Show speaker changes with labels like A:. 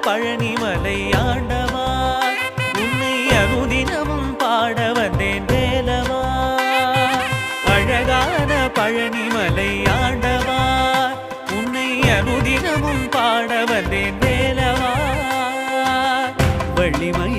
A: பழனிமலை ஆண்டவா உன்னை அனுதினமும் பாட வந்தேன் வேலவா. அழகான பழனிமலை ஆண்டவா உன்னை அனுதினமும் பாட வந்தேன் வேலவா. வள்ளிமயில்